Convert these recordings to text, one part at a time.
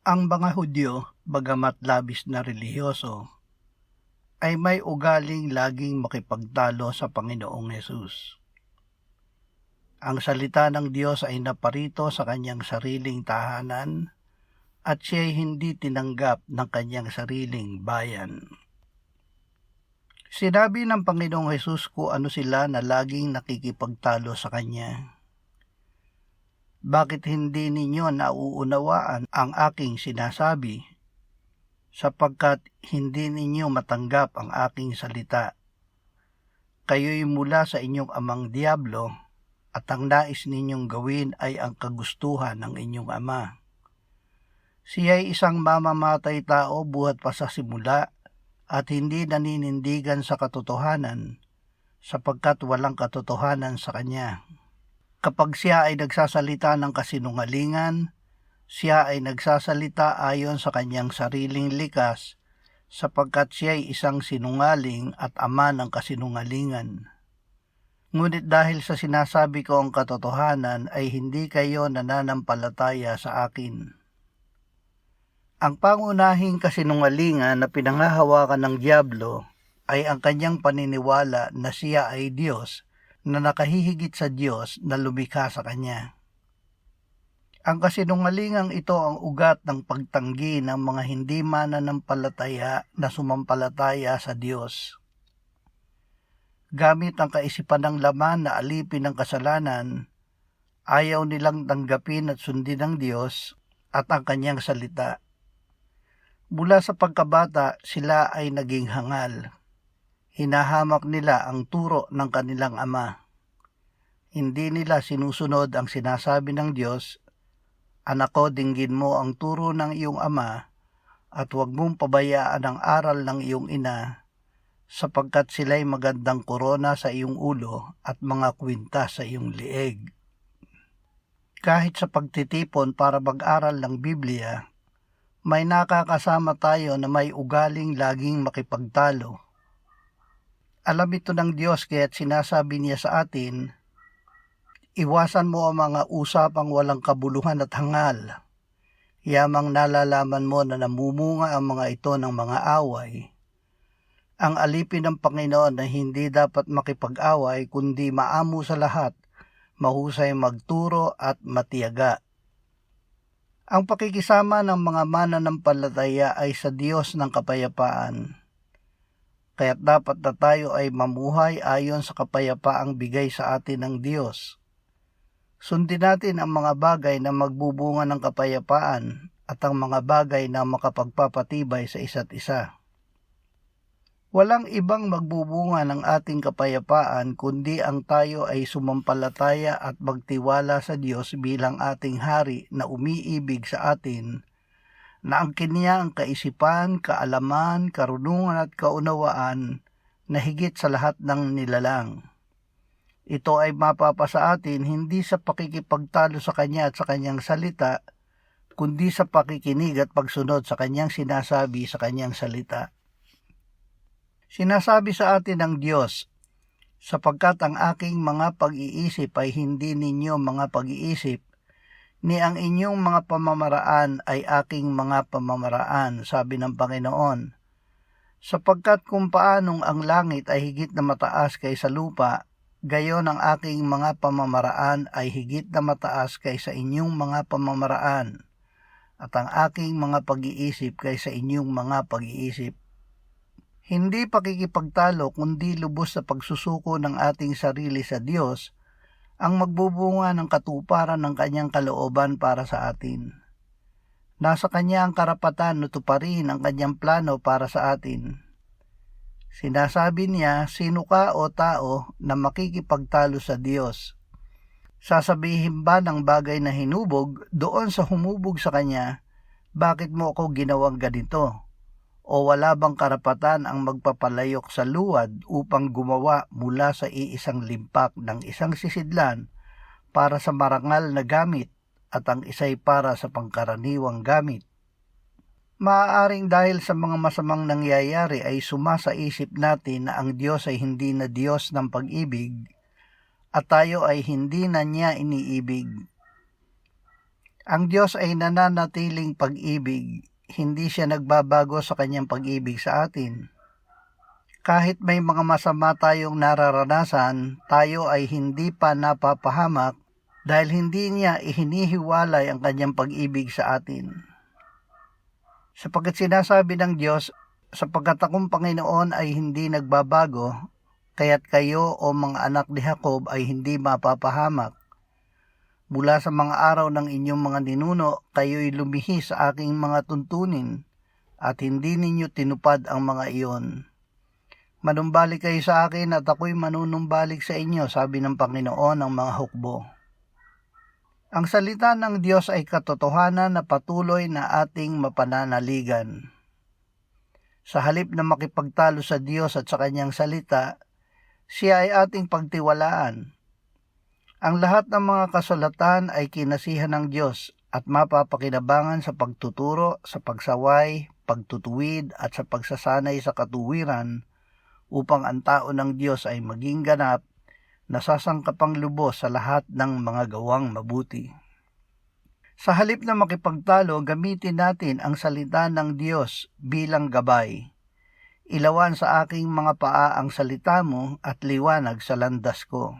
Ang mga Hudyo, bagamat labis na relihiyoso, ay may ugaling laging makipagtalo sa Panginoong Hesus. Ang salita ng Diyos ay naparito sa kanyang sariling tahanan at siya'y hindi tinanggap ng kanyang sariling bayan. Sinabi ng Panginoong Hesus kung ano sila na laging nakikipagtalo sa kanya. Bakit hindi ninyo nauunawaan ang aking sinasabi? Sapagkat hindi ninyo matanggap ang aking salita. Kayo'y mula sa inyong amang Diablo, at ang nais ninyong gawin ay ang kagustuhan ng inyong ama. Siya'y isang mamamatay tao buhat pa sa simula, at hindi naninindigan sa katotohanan, sapagkat walang katotohanan sa kanya. Kapag siya ay nagsasalita ng kasinungalingan, siya ay nagsasalita ayon sa kanyang sariling likas, sapagkat siya ay isang sinungaling at ama ng kasinungalingan. Ngunit dahil sa sinasabi ko ang katotohanan ay hindi kayo nananampalataya sa akin. Ang pangunahing kasinungalingan na pinanghahawakan ng Diablo ay ang kanyang paniniwala na siya ay Diyos na nakahihigit sa Diyos na lumikha sa kanya. Ang kasinungalingang ito ang ugat ng pagtanggi ng mga hindi mananampalataya na sumampalataya sa Diyos. Gamit ang kaisipan ng laman na alipin ng kasalanan, ayaw nilang tanggapin at sundin ng Diyos at ang kanyang salita. Mula sa pagkabata, sila ay naging hangal. Hinahamak nila ang turo ng kanilang ama. Hindi nila sinusunod ang sinasabi ng Diyos, "Anak ko, dinggin mo ang turo ng iyong ama at huwag mong pabayaan ang aral ng iyong ina, sapagkat sila'y magandang korona sa iyong ulo at mga kwintas sa iyong lieg." Kahit sa pagtitipon para mag-aral ng Biblia, may nakakasama tayo na may ugaling laging makipagtalo. Alam ito ng Diyos kaya't sinasabi niya sa atin, iwasan mo ang mga usapang walang kabuluhan at hangal. Yamang nalalaman mo na namumunga ang mga ito ng mga away. Ang alipin ng Panginoon na hindi dapat makipag-away kundi maamo sa lahat, mahusay magturo at matiyaga. Ang pakikisama ng mga mananampalataya ay sa Diyos ng kapayapaan. Kaya't dapat na tayo ay mamuhay ayon sa kapayapaang bigay sa atin ng Diyos. Sundin natin ang mga bagay na magbubunga ng kapayapaan at ang mga bagay na makapagpapatibay sa isa't isa. Walang ibang magbubunga ng ating kapayapaan kundi ang tayo ay sumampalataya at magtiwala sa Diyos bilang ating hari na umiibig sa atin, na ang Kanya kaisipan, kaalaman, karunungan at kaunawaan na higit sa lahat ng nilalang. Ito ay mapapasa atin hindi sa pakikipagtalo sa Kanya at sa Kanyang salita, kundi sa pakikinig at pagsunod sa Kanyang sinasabi sa Kanyang salita. Sinasabi sa atin ng Diyos, sapagkat ang aking mga pag-iisip ay hindi ninyo mga pag-iisip, ni ang inyong mga pamamaraan ay aking mga pamamaraan, sabi ng Panginoon. Sapagkat kung paanong ang langit ay higit na mataas kaysa lupa, gayon ang aking mga pamamaraan ay higit na mataas kaysa inyong mga pamamaraan, at ang aking mga pag-iisip kaysa inyong mga pag-iisip. Hindi pakikipagtalo kundi lubos sa pagsusuko ng ating sarili sa Diyos ang magbubunga ng katuparan ng Kanyang kalooban para sa atin. Nasa Kanya ang karapatan na tuparin ang Kanyang plano para sa atin. Sinasabi niya, sino ka o tao na makikipagtalo sa Diyos? Sasabihin ba ng bagay na hinubog doon sa humubog sa Kanya, bakit mo ako ginawang ganito? O wala bang karapatan ang magpapalayok sa luwad upang gumawa mula sa iisang limpak ng isang sisidlan para sa marangal na gamit at ang isa'y para sa pangkaraniwang gamit? Maaaring dahil sa mga masamang nangyayari ay sumasa isip natin na ang Diyos ay hindi na Diyos ng pag-ibig at tayo ay hindi na niya iniibig. Ang Diyos ay nananatiling pag-ibig. Hindi siya nagbabago sa kanyang pag-ibig sa atin. Kahit may mga masama tayong nararanasan, tayo ay hindi pa napapahamak dahil hindi niya ihinihiwalay ang kanyang pag-ibig sa atin. Sapagkat sinasabi ng Diyos, sapagkat akong Panginoon ay hindi nagbabago, kaya't kayo o mga anak ni Jacob ay hindi mapapahamak. Mula sa mga araw ng inyong mga ninuno, kayo'y lumihis sa aking mga tuntunin, at hindi ninyo tinupad ang mga iyon. Manumbalik kayo sa akin at ako'y manunumbalik sa inyo, sabi ng Panginoon ng mga hukbo. Ang salita ng Diyos ay katotohanan na patuloy na ating mapananaligan. Sa halip na makipagtalo sa Diyos at sa kanyang salita, siya ay ating pagtiwalaan. Ang lahat ng mga kasulatan ay kinasihan ng Diyos at mapapakinabangan sa pagtuturo, sa pagsaway, pagtutuwid at sa pagsasanay sa katuwiran upang ang tao ng Diyos ay maging ganap, nasasangkapang lubos sa lahat ng mga gawang mabuti. Sa halip na makipagtalo, gamitin natin ang salita ng Diyos bilang gabay. Ilawan sa aking mga paa ang salita mo at liwanag sa landas ko.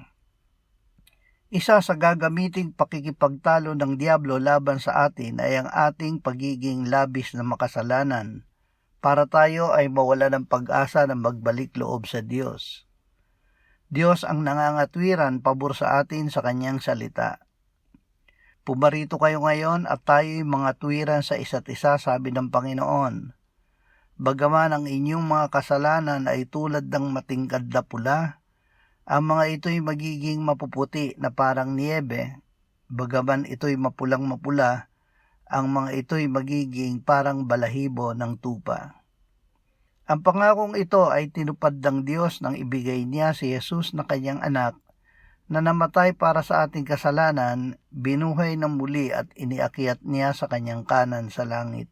Isa sa gagamiting pakikipagtalo ng Diablo laban sa atin ay ang ating pagiging labis na makasalanan para tayo ay mawala ng pag-asa na magbalik loob sa Diyos. Diyos ang nangangatwiran pabor sa atin sa kanyang salita. Pumarito kayo ngayon at tayo'y mga tuwiran sa isa't isa, sabi ng Panginoon. Bagaman ang inyong mga kasalanan ay tulad ng matingkad na pula, ang mga ito'y magiging mapuputi na parang niebe, bagaman ito'y mapulang-mapula, ang mga ito'y magiging parang balahibo ng tupa. Ang pangakong ito ay tinupad ng Diyos nang ibigay niya si Jesus na kanyang anak, na namatay para sa ating kasalanan, binuhay ng muli at iniakyat niya sa kanyang kanan sa langit.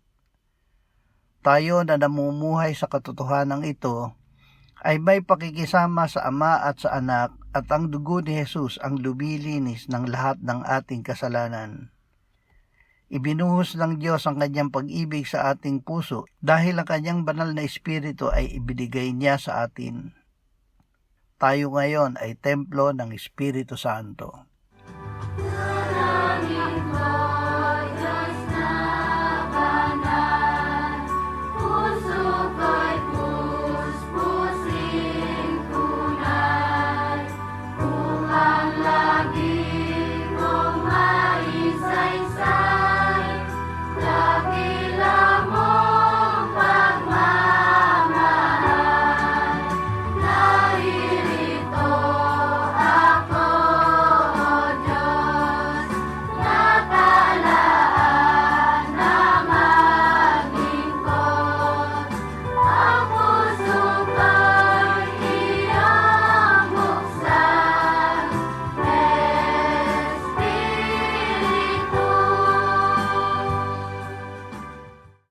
Tayo na namumuhay sa katotohanan ito, ay may pakikisama sa Ama at sa Anak, at ang dugo ni Jesus ang lumilinis ng lahat ng ating kasalanan. Ibinuhos ng Diyos ang kanyang pag-ibig sa ating puso dahil ang kanyang banal na Espiritu ay ibinigay niya sa atin. Tayo ngayon ay templo ng Espiritu Santo.